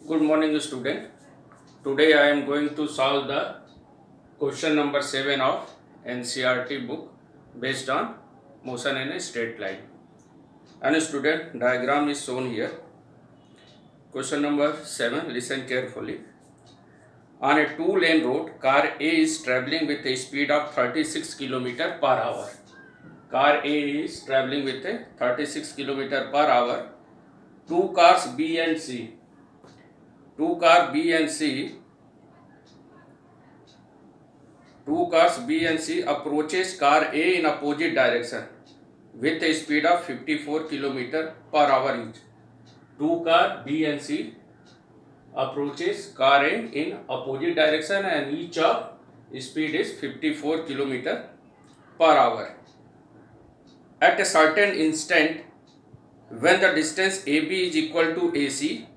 Good morning, student. Today I am going to solve the question number 7 of NCERT book based on motion in a straight line. And student, diagram is shown here. Question number 7, listen carefully. On a 2-lane road, car A is traveling with a speed of 36 km per hour. Car A is traveling with a 36 km per hour. Two cars B and C. Two cars B and C approaches car A in opposite direction with a speed of 54 km per hour each. Two cars B and C approaches car A in opposite direction and each of speed is 54 km per hour. At a certain instant, when the distance AB is equal to AC,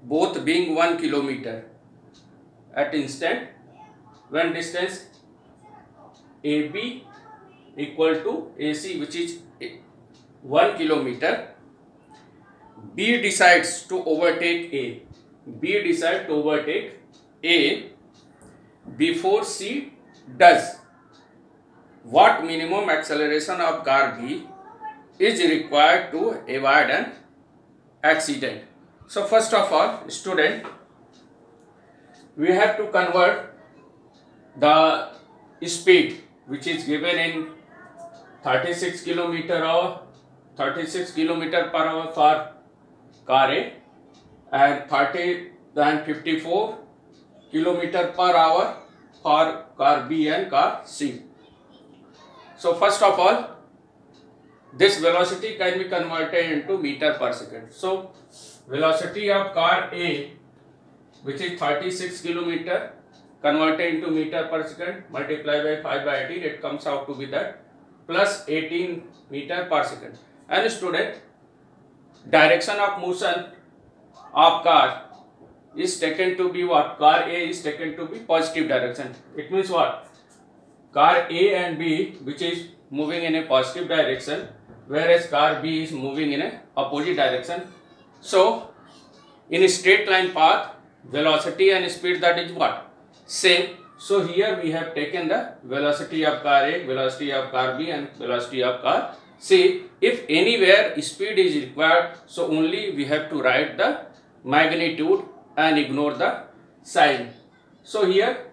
both being 1 km. At instant when distance AB equal to AC, which is 1 km, B decides to overtake A. B decides to overtake A before C does. What minimum acceleration of car B is required to avoid an accident? So first of all, student, we have to convert the speed which is given in 36 km per hour for car A and 54 km per hour for car B and car C. So first of all, this velocity can be converted into meter per second. So velocity of car A, which is 36 km, converted into meter per second, multiplied by 5 by 18, it comes out to be that plus 18 meter per second. And student, direction of motion of car is taken to be what? Car A is taken to be positive direction. It means what? Car A and B, which is moving in a positive direction, whereas car B is moving in a opposite direction. So in a straight line path, velocity and speed, that is what? Same. So here we have taken the velocity of car A, velocity of car B and velocity of car C. If anywhere speed is required, so only we have to write the magnitude and ignore the sign. So here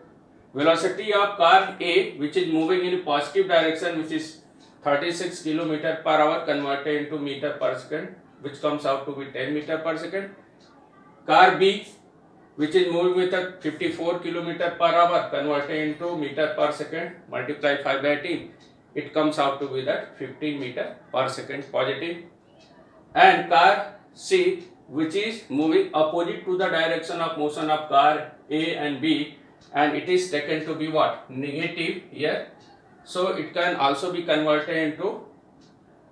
velocity of car A, which is moving in a positive direction, which is 36 km per hour, converted into meter per second, which comes out to be 10 meter per second. Car B, which is moving with a 54 km per hour, converted into meter per second, multiply 5 by 18, it comes out to be that 15 meter per second positive. And car C, which is moving opposite to the direction of motion of car A and B, and it is taken to be what? Negative here. So it can also be converted into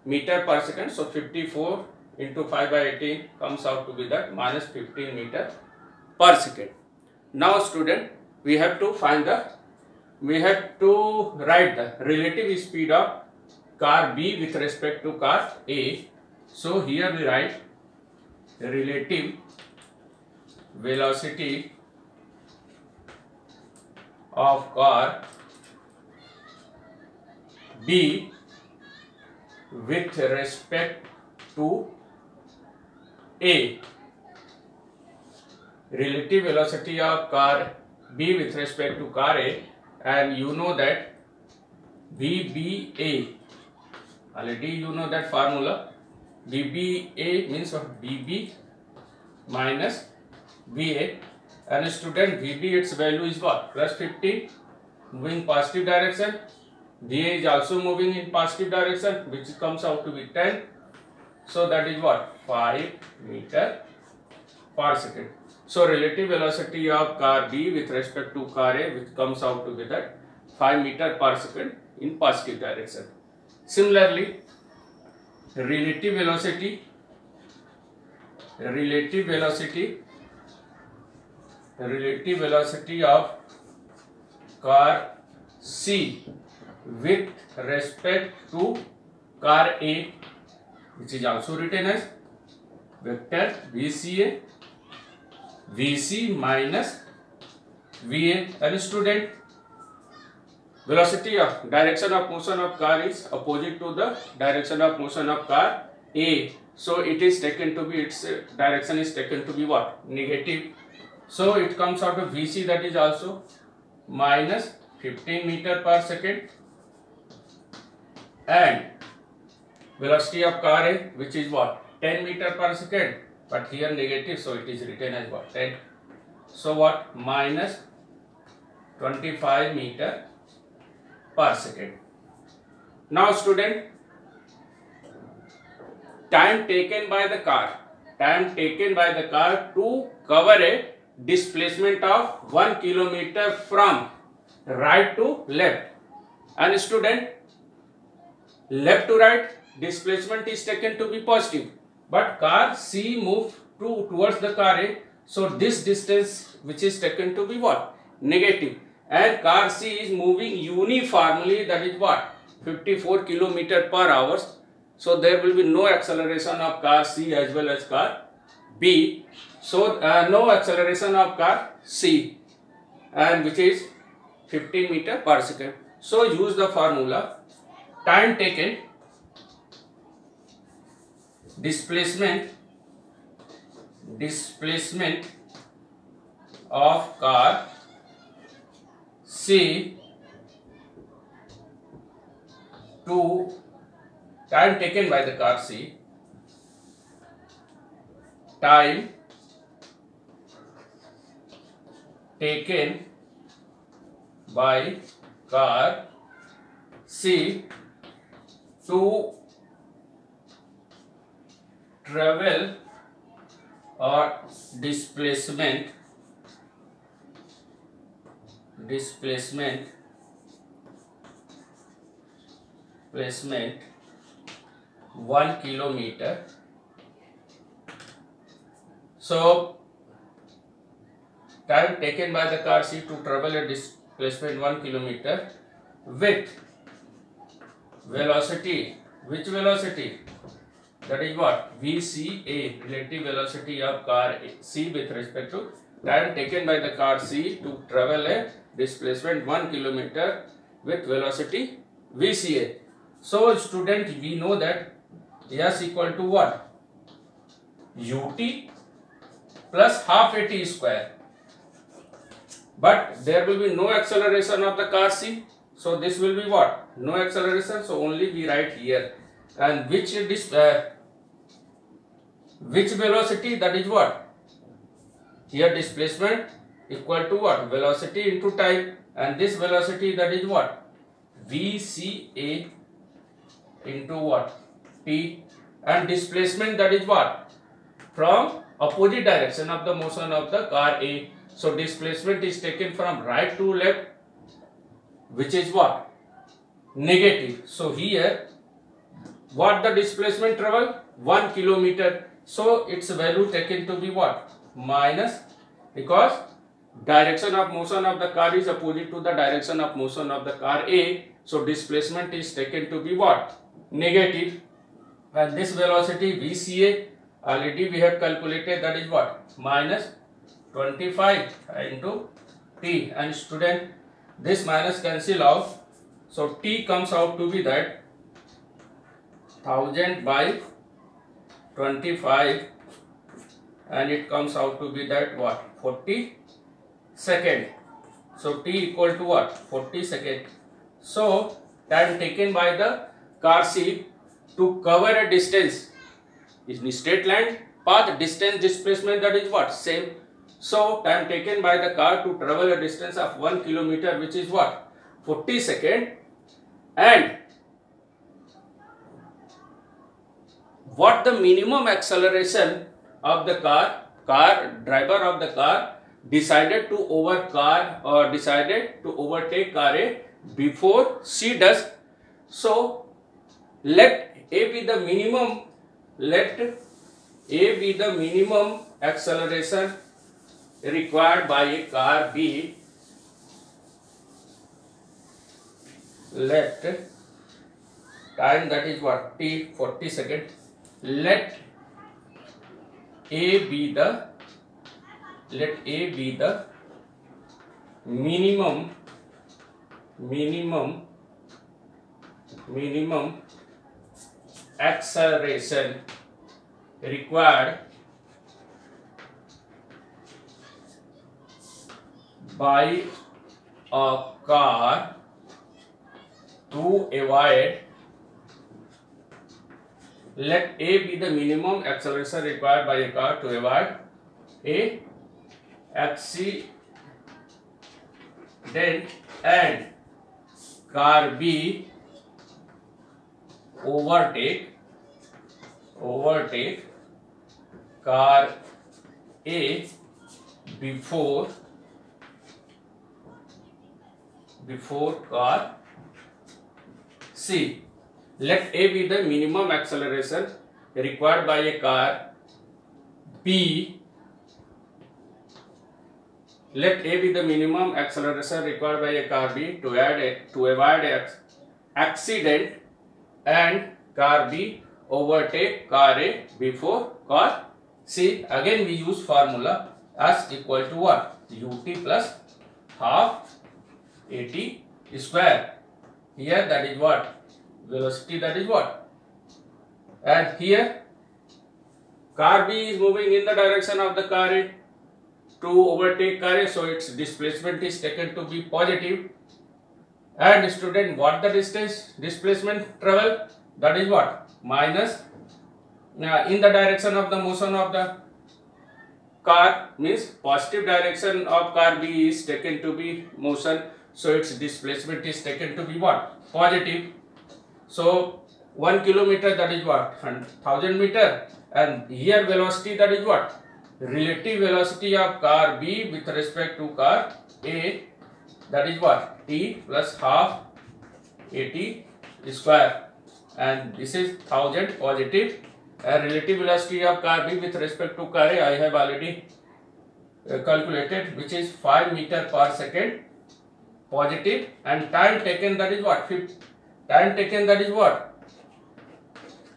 meter per second. So 54 into 5 by 18 comes out to be that minus 15 meter per second. Now student, we have to write the relative speed of car B with respect to car A. So here we write relative velocity of car B with respect to A. Relative velocity of car B with respect to car A, and you know that VBA, already you know that formula. VBA means what? VB minus VA, and student, VB, its value is what? Plus 15, moving positive direction. VA is also moving in positive direction, which comes out to be 10. So that is what? 5 meter per second. So relative velocity of car B with respect to car A, which comes out to be that 5 meter per second in positive direction. Similarly, relative velocity of car C with respect to car A, which is also written as vector VCA VC minus VA. And student, velocity of direction of motion of car is opposite to the direction of motion of car A. So it is taken to be, its direction is taken to be what? Negative. So it comes out of VC, that is also minus 15 meter per second, and velocity of car A, which is what? 10 meter per second, but here negative, so it is written as what? 10. So what? Minus 25 meter per second. Now student, time taken by the car to cover a displacement of 1 kilometer from right to left. And student, left to right displacement is taken to be positive, but car C moved towards the car A, so this distance which is taken to be what? Negative. And car C is moving uniformly, that is what? 54 km per hour. So there will be no acceleration of car C as well as car B. So no acceleration of car C, and which is 15 meter per second. So use the formula time taken, displacement of car C to time taken by the car C, time taken by car C to travel or displacement 1 kilometer. So time taken by the car C to travel a displacement 1 kilometer with velocity. Which velocity? That is what? VCA, relative velocity of car C with respect to time taken by the car C to travel a displacement 1 kilometer with velocity VCA. So student, we know that S equal to what? UT plus half AT square. But there will be no acceleration of the car C. So this will be what? No acceleration. So only we write here. And which velocity? That is what? Here displacement equal to what? Velocity into time. And this velocity, that is what? VCA into what? T. And displacement, that is what? From opposite direction of the motion of the car A. So displacement is taken from right to left, which is what? Negative. So here what the displacement travel? 1 kilometer. So its value taken to be what? Minus, because direction of motion of the car is opposite to the direction of motion of the car A. So displacement is taken to be what? Negative. And this velocity VCA already we have calculated, that is what? Minus 25 into T. And student, this minus cancel out. So T comes out to be that 1000 by 25, and it comes out to be that what? 40 second. So T equal to what? 40 second. So time taken by the car C to cover a distance in straight line path, distance displacement, that is what? Same. So time taken by the car to travel a distance of 1 kilometer, which is what? 40 second. And what the minimum acceleration of the car driver of the car decided to overtake car A before C does. So let A be the minimum, acceleration required by a car B. Let time, that is what? T, 40 second. Let A be the let A be the minimum acceleration required by a car to avoid. Let A be the minimum acceleration required by a car to avoid a accident and car B overtake car A before car C. Let A be the minimum acceleration required by a car B. Let A be the minimum acceleration required by a car B to avoid accident and car B overtake car A before car C. Again we use formula as equal to what? Ut plus half at square. Here that is what? Velocity, that is what? And here car B is moving in the direction of the car A to overtake car A, so its displacement is taken to be positive. And student, what the distance displacement travel? That is what? Minus in the direction of the motion of the car, means positive direction of car B is taken to be motion, so its displacement is taken to be what? Positive. So 1 kilometer, that is what? 1000 meter. And here velocity, that is what? Relative velocity of car B with respect to car A, that is what? T plus half at square. And this is 1000 positive. And relative velocity of car B with respect to car A I have already calculated, which is 5 meter per second positive. And time taken, that is what? Time taken, that is what?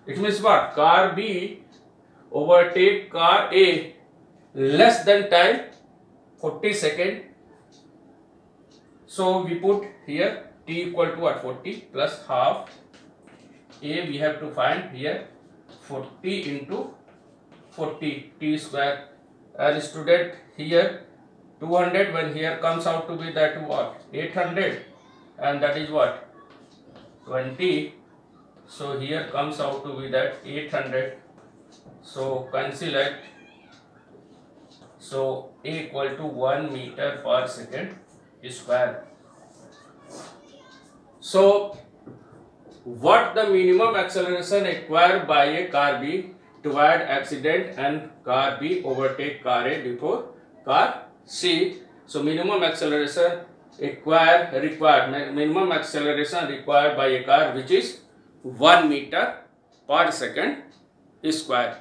It means what? Car B overtake car A less than time 40 seconds. So we put here T equal to what? 40 plus half A we have to find here 40 into 40 T square. And student, here 200 when here comes out to be that what? 800, and that is what? 20. So here comes out to be that 800. So cancel it. So A equal to 1 meter per second square. So what the minimum acceleration required by a car B to avoid accident and car B overtake car A before car C? So minimum acceleration required by a car, which is 1 meter per second square.